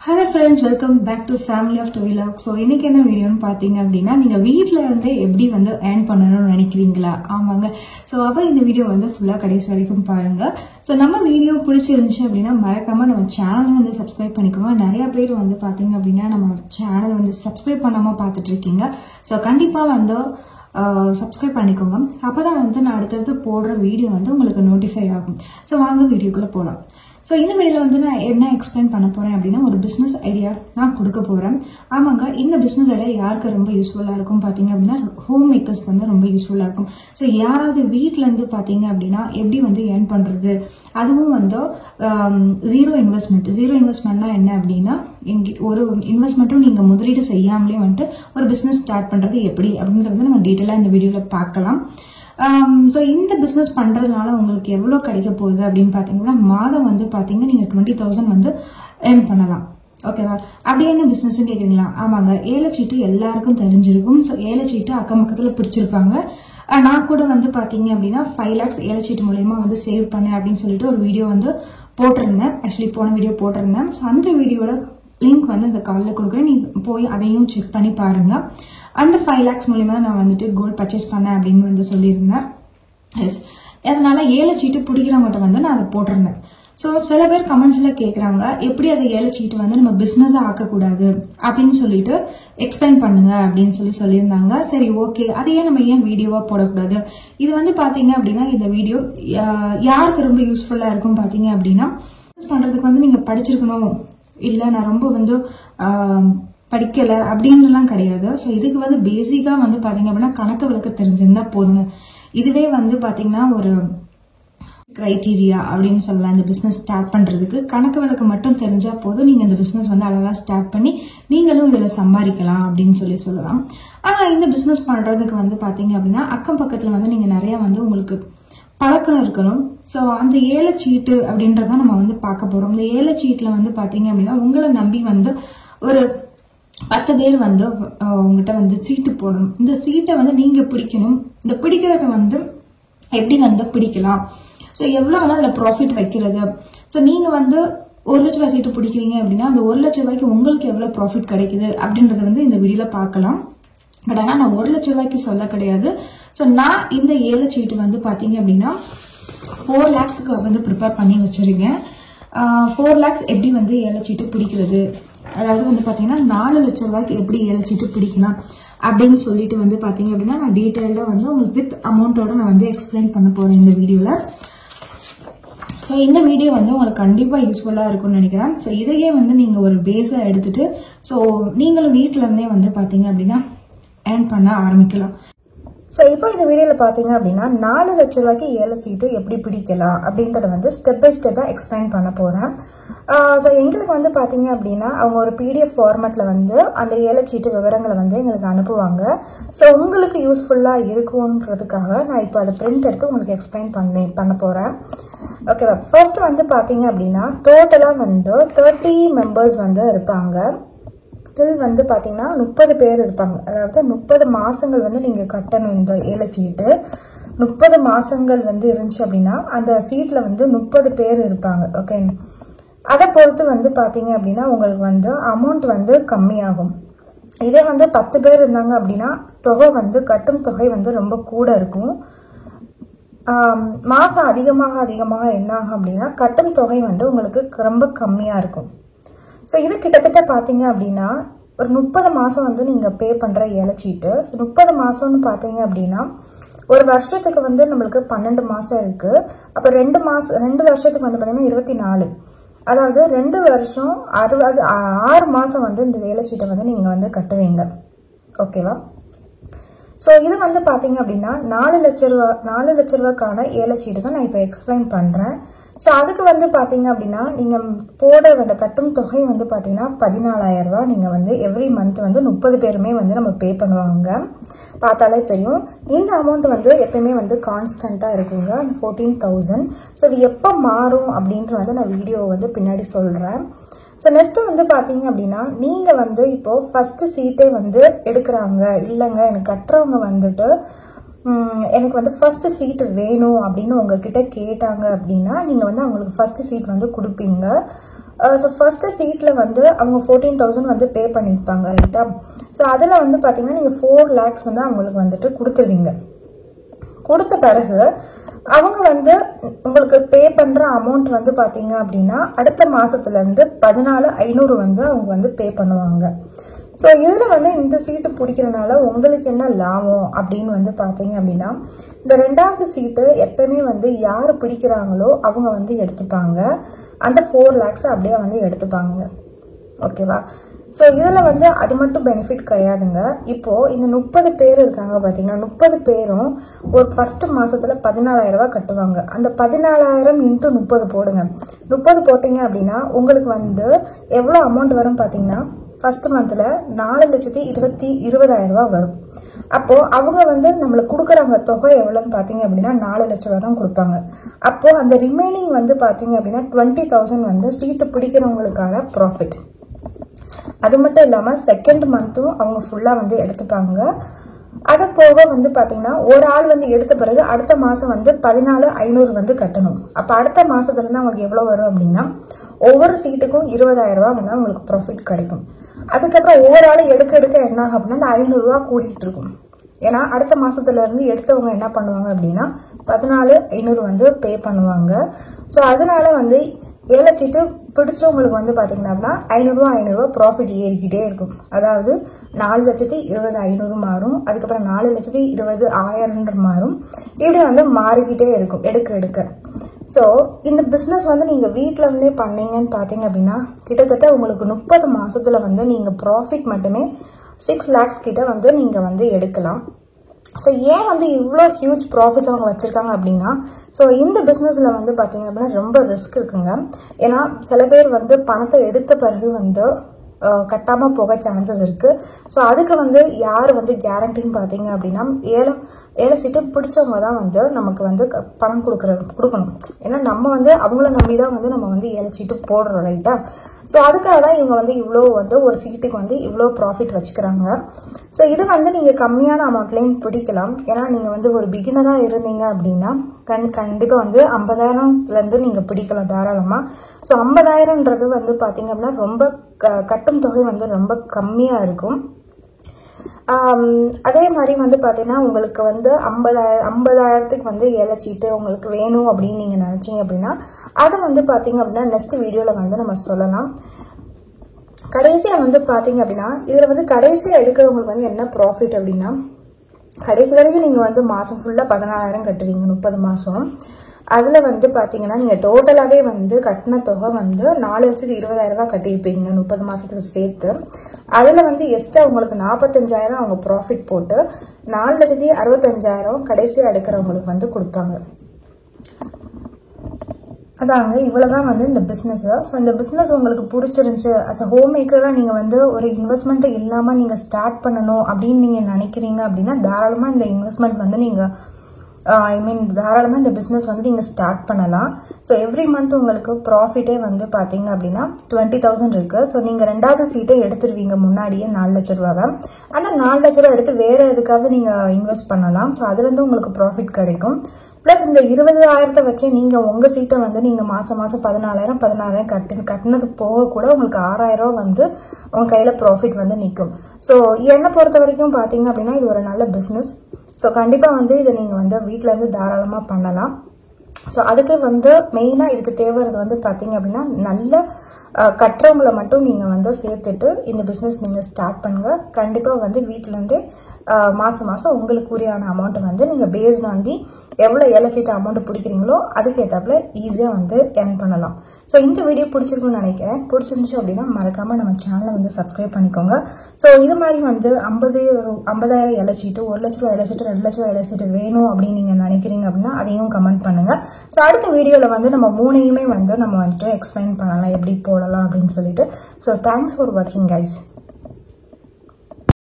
Hello friends, welcome back to Family of Tovilog. So இன்னைக்கு என்ன வீடியோன்னு பாத்தீங்க அப்படின்னா நீங்க வீட்ல இருந்தே எப்படி வந்து earn பண்ணணும்னு நினைக்கிறீங்களா? ஆமாங்க. சோ அப்ப இந்த வீடியோ வந்து ஃபுல்லா கடைசி வரைக்கும் பாருங்க. சோ நம்ம வீடியோ பிடிச்சிருந்துச்சு அப்படின்னா மறக்காம நம்ம சேனலை வந்து சப்ஸ்கிரைப் பண்ணிக்கோங்க. நிறைய பேர் வந்து பாத்தீங்க அப்படின்னா நம்ம சேனல் வந்து சப்ஸ்கிரைப் பண்ணாம பார்த்துட்டு இருக்கீங்க. சோ கண்டிப்பா வந்து சப்ஸ்கிரைப் பண்ணிக்கோங்க. அப்பதான் வந்து நான் அடுத்தடுத்து போடுற வீடியோ வந்து உங்களுக்கு நோட்டிஃபை ஆகும். சோ வாங்க வீடியோக்குள்ள போலாம். ஸோ இந்த வீடியோவில் வந்து நான் என்ன எக்ஸ்பிளைன் பண்ண போகிறேன் அப்படின்னா ஒரு பிஸ்னஸ் ஐடியா நான் கொடுக்க போகிறேன். ஆமாங்க, இந்த பிஸ்னஸ் ஐடியா யாருக்கு ரொம்ப யூஸ்ஃபுல்லாக இருக்கும் பார்த்தீங்க அப்படின்னா ஹோம் மேக்கர்ஸ்க்கு வந்து ரொம்ப யூஸ்ஃபுல்லாக இருக்கும். ஸோ யாராவது வீட்டிலேருந்து பார்த்தீங்க அப்படின்னா எப்படி வந்து ஏர்ன் பண்ணுறது, அதுவும் வந்து ஜீரோ இன்வெஸ்ட்மெண்ட்னா என்ன அப்படின்னா ஒரு இன்வெஸ்ட்மெண்ட்டும் நீங்கள் முதலீடு செய்யாமலே வந்துட்டு ஒரு பிஸ்னஸ் ஸ்டார்ட் பண்ணுறது எப்படி அப்படின்றத வந்து நம்ம டீட்டெயிலாக இந்த வீடியோவில் பார்க்கலாம். ஸோ இந்த பிஸ்னஸ் பண்ணுறதுனால உங்களுக்கு எவ்வளோ கிடைக்க போகுது அப்படின்னு பார்த்தீங்கன்னா மாதம் வந்து பார்த்தீங்கன்னா நீங்கள் 20,000 வந்து ஏர்ன் பண்ணலாம். ஓகேவா? அப்படி என்ன பிஸ்னஸ்ன்னு கேட்குறீங்களா? ஆமாங்க, ஏலச்சீட்டு எல்லாருக்கும் தெரிஞ்சிருக்கும். ஸோ ஏலச்சீட்டு அக்கம் பக்கத்தில் பிடிச்சிருப்பாங்க. நான் கூட வந்து பார்த்தீங்க அப்படின்னா 5 lakhs ஏலச்சீட்டு மூலயமா வந்து சேவ் பண்ணேன் அப்படின்னு சொல்லிட்டு ஒரு வீடியோ வந்து போட்டிருந்தேன். ஆக்சுவலி போன வீடியோ போட்டிருந்தேன். ஸோ அந்த வீடியோட லிங்க் வந்து இந்த காலில் கொடுக்குறேன். நீங்க போய் அதையும் செக் பண்ணி பாருங்க. அந்த 5 lakhs மூலியமா நான் வந்துட்டு கோல்ட் பர்ச்சேஸ் பண்ணேன் அப்படின்னு வந்து சொல்லியிருந்தேன். எஸ், அதனால ஏலச்சீட்டு பிடிக்கிறவங்ககிட்ட வந்து நான் அதை போட்டிருந்தேன். ஸோ சில பேர் கமெண்ட்ஸ்ல கேட்குறாங்க எப்படி அதை ஏலச்சீட்டு வந்து நம்ம பிஸ்னஸா ஆக்கக்கூடாது அப்படின்னு சொல்லிட்டு எக்ஸ்பிளைன் பண்ணுங்க அப்படின்னு சொல்லியிருந்தாங்க. சரி, ஓகே, அதையே நம்ம ஏன் வீடியோவா போடக்கூடாது? இது வந்து பாத்தீங்க அப்படின்னா இந்த வீடியோ யாருக்கு ரொம்ப யூஸ்ஃபுல்லா இருக்கும் பாத்தீங்க அப்படின்னா பண்றதுக்கு வந்து நீங்க படிச்சிருக்கணும், இல்ல நான் ரொம்ப வந்து படிக்கல அப்படின்னுலாம் கிடையாது. ஸோ இதுக்கு வந்து பேசிக்கா வந்து பாத்தீங்க அப்படின்னா கணக்கு விளக்க தெரிஞ்சிருந்தா போதுங்க. இதுவே வந்து பாத்தீங்கன்னா ஒரு கிரைட்டீரியா அப்படின்னு சொல்லலாம். இந்த பிசினஸ் ஸ்டார்ட் பண்றதுக்கு கணக்கு விளக்கு மட்டும் தெரிஞ்சா போதும், நீங்க இந்த பிசினஸ் வந்து அழகா ஸ்டார்ட் பண்ணி நீங்களும் இதுல சம்பாதிக்கலாம் அப்படின்னு சொல்லலாம். ஆனா இந்த பிசினஸ் பண்றதுக்கு வந்து பாத்தீங்க அப்படின்னா அக்கம் பக்கத்துல வந்து நீங்க நிறைய வந்து உங்களுக்கு பழக்கம் இருக்கணும். ஸோ அந்த ஏலச்சீட்டு அப்படின்றத நம்ம வந்து பார்க்க போறோம். இந்த ஏலச்சீட்டுல வந்து பாத்தீங்க அப்படின்னா உங்களை நம்பி வந்து ஒரு 10 பேர் வந்து உங்ககிட்ட வந்து சீட்டு போடணும். இந்த சீட்டை வந்து நீங்க பிடிக்கணும். இந்த பிடிக்கிறத வந்து எப்படி வந்து பிடிக்கலாம், ஸோ எவ்வளவு வந்து அதுல ப்ராஃபிட் வைக்கிறது. ஸோ நீங்க வந்து 1 லட்ச ரூபாய் சீட்டு பிடிக்கிறீங்க அப்படின்னா அந்த 1 லட்ச ரூபாய்க்கு உங்களுக்கு எவ்வளவு ப்ராஃபிட் கிடைக்குது அப்படின்றத வந்து இந்த வீடியோல பார்க்கலாம். பட் ஆனால் நான் 1 லட்ச ரூபாய்க்கு சொல்ல கிடையாது. ஸோ நான் இந்த ஏலச்சீட்டு வந்து பாத்தீங்க அப்படின்னா 4 lakhsக்கு வந்து ப்ரிப்பேர் பண்ணி வச்சிருக்கேன். 4 lakhs எப்படி வந்து ஏலச்சீட்டு பிடிக்கிறது, அதாவது வந்து பாத்தீங்கன்னா 4 லட்ச ரூபாய்க்கு எப்படி ஏலச்சீட்டு பிடிக்கலாம் அப்படின்னு சொல்லிட்டு வந்து பாத்தீங்க அப்படின்னா நான் டீட்டெயில்டா வந்து உங்களுக்கு வித் அமௌண்டோட நான் வந்து எக்ஸ்பிளைன் பண்ண போறேன் இந்த வீடியோல. ஸோ இந்த வீடியோ வந்து உங்களுக்கு கண்டிப்பா யூஸ்ஃபுல்லா இருக்கும்னு நினைக்கிறேன். ஸோ இதையே வந்து நீங்க ஒரு பேஸா எடுத்துட்டு ஸோ நீங்களும் வீட்டுல இருந்தே வந்து பாத்தீங்க அப்படின்னா ஏர்ன் பண்ண ஆரம்பிக்கலாம். ஸோ இப்போ இந்த வீடியோவில் பார்த்தீங்க அப்படின்னா 4 லட்ச ரூபாய்க்கு ஏலச்சீட்டு எப்படி பிடிக்கலாம் அப்படின்றத வந்து ஸ்டெப் பை ஸ்டெப்பாக எக்ஸ்பிளைன் பண்ண போகிறேன். ஸோ எங்களுக்கு வந்து பார்த்தீங்க அப்படின்னா அவங்க ஒரு PDF ஃபார்மேட்டில் வந்து அந்த ஏலச்சீட்டு விவரங்களை வந்து எங்களுக்கு அனுப்புவாங்க. ஸோ உங்களுக்கு யூஸ்ஃபுல்லாக இருக்கும்ன்றதுக்காக நான் இப்போ அதை பிரிண்ட் எடுத்து உங்களுக்கு எக்ஸ்பிளைன் பண்ண போகிறேன். ஓகேவா? ஃபர்ஸ்ட் வந்து பார்த்தீங்க அப்படின்னா டோட்டலாக வந்து 30 மெம்பர்ஸ் வந்து இருப்பாங்க. டில் வந்து பாத்தீங்கன்னா 30 பேர் இருப்பாங்க. அதாவது 30 மாசங்கள் வந்து நீங்க கட்டணும் இந்த ஏலச்சீட்டு. 30 மாசங்கள் வந்து இருந்துச்சு அப்படின்னா அந்த சீட்ல வந்து 30 பேர் இருப்பாங்க. ஓகே, அதை பொறுத்து வந்து பாத்தீங்க அப்படின்னா உங்களுக்கு வந்து அமௌண்ட் வந்து கம்மியாகும். இதே வந்து 10 பேர் இருந்தாங்க அப்படின்னா தொகை வந்து கட்டும் தொகை வந்து ரொம்ப கூட இருக்கும். மாசம் அதிகமாக என்ன ஆகும் அப்படின்னா கட்டும் தொகை வந்து உங்களுக்கு ரொம்ப கம்மியா இருக்கும். ஸோ இது கிட்டத்தட்ட பார்த்தீங்க அப்படின்னா ஒரு 30 மாதம் வந்து நீங்கள் பே பண்ணுற ஏலச்சீட்டு. 30 மாதம்னு பார்த்தீங்க அப்படின்னா ஒரு வருஷத்துக்கு வந்து நம்மளுக்கு 12 மாதம் இருக்குது. அப்போ 2 வருஷத்துக்கு வந்து பார்த்தீங்கன்னா 24. அதாவது 2 வருஷம் 6 மாதம் வந்து இந்த ஏலச்சீட்டை வந்து நீங்கள் வந்து கட்டுவீங்க. ஓகேவா? ஸோ இது வந்து பார்த்தீங்க அப்படின்னா 4 லட்ச ரூபாய்க்கான ஏலச்சீட்டு தான் நான் இப்போ எக்ஸ்பிளைன் பண்ணுறேன். ஸோ அதுக்கு வந்து பார்த்தீங்க அப்படின்னா நீங்கள் போட வேண்டிய கட்டும் தொகை வந்து பார்த்தீங்கன்னா 14,000 ரூபாய். நீங்கள் வந்து எவ்ரி மந்த் வந்து 30 பேருமே வந்து நம்ம பே பண்ணுவாங்க. பார்த்தாலே தெரியும். இந்த அமௌண்ட் வந்து எப்பயுமே வந்து கான்ஸ்டண்ட்டாக இருக்குங்க, அந்த 14,000. ஸோ இது எப்போ மாறும் அப்படின்ட்டு வந்து நான் வீடியோ வந்து பின்னாடி சொல்கிறேன். ஸோ நெக்ஸ்ட் வந்து பார்த்தீங்க அப்படின்னா நீங்கள் வந்து இப்போ ஃபர்ஸ்ட் சீட்டே வந்து எடுக்கிறாங்க, இல்லைங்க எனக்கு கட்டுறவங்க வந்துட்டு எனக்கு வந்து ஃபர்ஸ்ட் சீட் வேணும் அப்படின்னு உங்ககிட்ட கேட்டாங்க அப்படின்னா நீங்க வந்து அவங்களுக்கு ஃபர்ஸ்ட் சீட் வந்து கொடுப்பீங்க. ஸோ ஃபர்ஸ்ட் சீட்ல வந்து அவங்க 14,000 வந்து பே பண்ணியிருப்பாங்க ரைட்டா. ஸோ அதில் வந்து பார்த்தீங்கன்னா நீங்கள் 4 lakhs வந்து அவங்களுக்கு வந்துட்டு கொடுத்துருவீங்க. கொடுத்த பிறகு அவங்க வந்து உங்களுக்கு பே பண்ற அமௌண்ட் வந்து பாத்தீங்க அப்படின்னா அடுத்த மாசத்துல இருந்து 14,500 வந்து அவங்க வந்து பே பண்ணுவாங்க. ஸோ இதுல வந்து இந்த சீட்டு பிடிக்கிறதுனால உங்களுக்கு என்ன லாபம் அப்படின்னு வந்து பாத்தீங்க அப்படின்னா இந்த 2வது சீட்டு எப்பவுமே வந்து யாரு பிடிக்கிறாங்களோ அவங்க வந்து எடுத்துப்பாங்க. அந்த 4 lakhs அப்படியே வந்து எடுத்துப்பாங்க. ஓகேவா. ஸோ இதில் வந்து அது மட்டும் பெனிஃபிட் கிடையாதுங்க. இப்போ இந்த 30 பேர் இருக்காங்க பார்த்தீங்கன்னா 30 பேரும் ஒரு ஃபர்ஸ்ட் மாசத்துல 14,000 ரூபாய் கட்டுவாங்க. அந்த 14,000 இன்ட்டு 30 போடுங்க. 30 போட்டீங்க அப்படின்னா உங்களுக்கு வந்து எவ்வளோ அமௌண்ட் வரும் பார்த்தீங்கன்னா ஃபர்ஸ்ட் மந்த்ல 4,20,000 ரூபாய் வரும். அப்போ அவங்க வந்து நம்மளுக்கு கொடுக்குறாங்க தொகை எவ்வளோன்னு பார்த்தீங்க அப்படின்னா 4 லட்ச ரூபா தான் கொடுப்பாங்க. அப்போ அந்த ரிமைனிங் வந்து பார்த்தீங்க அப்படின்னா 20,000 வந்து சீட்டு பிடிக்கிறவங்களுக்கான ப்ராஃபிட். அது மட்டும் இல்லாமல் செகண்ட் மந்த்தும் அவங்க ஃபுல்லாக வந்து எடுத்துப்பாங்க. அது போக வந்து பார்த்தீங்கன்னா ஒரு ஆள் வந்து எடுத்த பிறகு அடுத்த மாதம் வந்து 14,500 வந்து கட்டணும். அப்போ அடுத்த மாதத்துல இருந்து அவங்களுக்கு எவ்வளோ வரும் அப்படின்னா ஒவ்வொரு சீட்டுக்கும் 20,000 ரூபா வந்து அவங்களுக்கு ப்ராஃபிட் கிடைக்கும். அதுக்கப்புறம் ஒவ்வொரு ஆளும் எடுக்க என்ன ஆகும் அப்படின்னா அந்த 500 ரூபா கூட்டிகிட்டு இருக்கும். ஏன்னா அடுத்த மாசத்துல இருந்து எடுத்தவங்க என்ன பண்ணுவாங்க அப்படின்னா 14,500 வந்து பே பண்ணுவாங்க. ஸோ அதனால வந்து 7 சீட்டு பிடிச்சவங்களுக்கு வந்து பாத்தீங்கன்னா 500 ரூபா ப்ராஃபிட் ஏறிக்கிட்டே இருக்கும். அதாவது 4,20,500 மாறும். அதுக்கப்புறம் 4,20,1000 மாறும். இப்படி வந்து மாறிக்கிட்டே இருக்கும் எடுக்க. ஸோ இந்த பிஸ்னஸ் வந்து நீங்க வீட்டில இருந்தே பண்ணீங்கன்னு பாத்தீங்க அப்படின்னா கிட்டத்தட்ட உங்களுக்கு 30 மாசத்துல வந்து நீங்க ப்ராஃபிட் மட்டுமே 6 lakhs கிட்ட வந்து நீங்க வந்து எடுக்கலாம். ஸோ ஏன் வந்து இவ்வளோ ஹியூஜ் ப்ராஃபிட்ஸ் அவங்க வச்சிருக்காங்க அப்படின்னா ஸோ இந்த பிஸ்னஸ்ல வந்து பார்த்தீங்க அப்படின்னா ரொம்ப ரிஸ்க் இருக்குங்க. ஏன்னா சில பேர் வந்து பணத்தை எடுத்த பிறகு வந்து கட்டாம போக சான்சஸ் இருக்கு. ஸோ அதுக்கு வந்து யார் வந்து கேரண்டின்னு பார்த்தீங்க அப்படின்னா 7 சீட்டு பிடிச்சவங்க தான் வந்து நமக்கு வந்து பணம் கொடுக்கணும். ஏன்னா நம்ம வந்து அவங்கள நம்பி தான் வந்து நம்ம வந்து 7 சீட்டு போடுறோம் ரைட்டா. ஸோ அதுக்காக தான் இவங்க வந்து இவ்வளோ வந்து ஒரு சீட்டுக்கு வந்து இவ்வளோ ப்ராஃபிட் வச்சுக்கிறாங்க. ஸோ இது வந்து நீங்கள் கம்மியான அமௌண்ட்லேயும் பிடிக்கலாம். ஏன்னா நீங்கள் வந்து ஒரு பிகினராக இருந்தீங்க அப்படின்னா கண்டிப்பாக வந்து 50,000லேருந்து நீங்கள் பிடிக்கலாம் தாராளமாக. ஸோ 50,000ன்றது வந்து பார்த்தீங்க அப்படின்னா ரொம்ப கட்டும் தொகை வந்து ரொம்ப கம்மியாக இருக்கும். அதே மாதிரி வந்து பார்த்தீங்கன்னா உங்களுக்கு வந்து 50,000க்கு வந்து 7 சீட்டு உங்களுக்கு வேணும் அப்படின்னு நீங்கள் நினச்சிங்க அப்படின்னா அதை வந்து பார்த்தீங்க அப்படின்னா நெக்ஸ்ட் வீடியோவில் வந்து நம்ம சொல்லலாம். கடைசியாக வந்து பார்த்தீங்க அப்படின்னா இதில் வந்து கடைசியாக எடுக்கிறவங்களுக்கு வந்து என்ன ப்ராஃபிட் அப்படின்னா கடைசி வரைக்கும் நீங்கள் வந்து மாதம் ஃபுல்லாக 14,000 கட்டுவீங்க 30 மாதம். அதில் வந்து பார்த்தீங்கன்னா நீங்கள் டோட்டலாகவே வந்து கட்டின தொகை வந்து 4,20,000 ரூபாய் கட்டியிருப்பீங்க 30 மாதத்துக்கு சேர்த்து. அதில் வந்து எக்ஸ்ட்ரா உங்களுக்கு 45,000 அவங்க ப்ராஃபிட் போட்டு 4,65,000 கடைசியாக எடுக்கிறவங்களுக்கு வந்து கொடுப்பாங்க. அதாங்க இவ்வளவுதான் வந்து இந்த பிசினஸ். ஸோ இந்த பிசினஸ் உங்களுக்கு பிடிச்சிருந்துச்சு அஸ் அ ஹோம் மேக்கராக நீங்கள் வந்து ஒரு இன்வெஸ்ட்மெண்ட் இல்லாமல் நீங்கள் ஸ்டார்ட் பண்ணணும் அப்படின்னு நீங்கள் நினைக்கிறீங்க அப்படின்னா தாராளமாக இந்த இன்வெஸ்ட்மெண்ட் வந்து நீங்கள் தாராளமாக இந்த பிஸ்னஸ் வந்து நீங்கள் ஸ்டார்ட் பண்ணலாம். ஸோ எவ்ரி மந்த் உங்களுக்கு ப்ராஃபிட்டே வந்து பார்த்தீங்க அப்படின்னா 20,000 இருக்கு. ஸோ நீங்கள் 2வது சீட்டை எடுத்துருவீங்க முன்னாடியே 4 லட்ச ரூபாவை. அந்த 4 லட்ச ரூபா எடுத்து வேற எதுக்காவது நீங்கள் இன்வெஸ்ட் பண்ணலாம். ஸோ அதுலேருந்து உங்களுக்கு ப்ராஃபிட் கிடைக்கும். ப்ளஸ் இந்த 20,000 வச்சு நீங்கள் உங்கள் சீட்டை வந்து நீங்கள் மாதம் 14,000 கட்டினது போக கூட உங்களுக்கு 6,000 ரூபா வந்து உங்கள் கையில் ப்ராஃபிட் வந்து நிற்கும். ஸோ என்னை பொறுத்த வரைக்கும் பார்த்தீங்க அப்படின்னா இது ஒரு நல்ல பிஸ்னஸ். ஸோ கண்டிப்பாக வந்து இதை நீங்கள் வந்து வீட்டில் இருந்து தாராளமாக பண்ணலாம். ஸோ அதுக்கு வந்து மெயினாக இதுக்கு தேவைறது வந்து பார்த்தீங்க அப்படின்னா நல்ல கட்டுறவங்களை மட்டும் நீங்கள் வந்து சேர்த்துட்டு இந்த பிஸ்னஸ் நீங்கள் ஸ்டார்ட் பண்ணுங்க. கண்டிப்பாக வந்து வீட்டிலேருந்தே மாதம் உங்களுக்கு உரியான அமௌண்ட்டை வந்து நீங்கள் பேஸ்ட் ஆன் எவ்வளோ 7 சீட்டு அமௌண்ட் பிடிக்கிறீங்களோ அதுக்கு ஏற்றாப்புல ஈஸியாக வந்து ஏர்ன் பண்ணலாம். ஸோ இந்த வீடியோ பிடிச்சிருக்குன்னு நினைக்கிறேன். பிடிச்சிருந்துச்சு அப்படின்னா மறக்காமல் நம்ம சேனலை வந்து சப்ஸ்கிரைப் பண்ணிக்கோங்க. ஸோ இது மாதிரி வந்து 50,000 7 சீட்டு 1 லட்ச ரூபா 7 சீட்டு 2 லட்ச ரூபா 7 சீட்டு வேணும் அப்படின்னு நீங்கள் நினைக்கிறீங்க அப்படின்னா அதையும் கமெண்ட் பண்ணுங்கள். ஸோ அடுத்த வீடியோவில் வந்து நம்ம 3யுமே வந்து நம்ம வந்துட்டு எக்ஸ்பிளைன் பண்ணலாம் எப்படி போடலாம் அப்படின்னு சொல்லிட்டு. ஸோ தேங்க்ஸ் ஃபார் வாட்சிங் கைஸ்.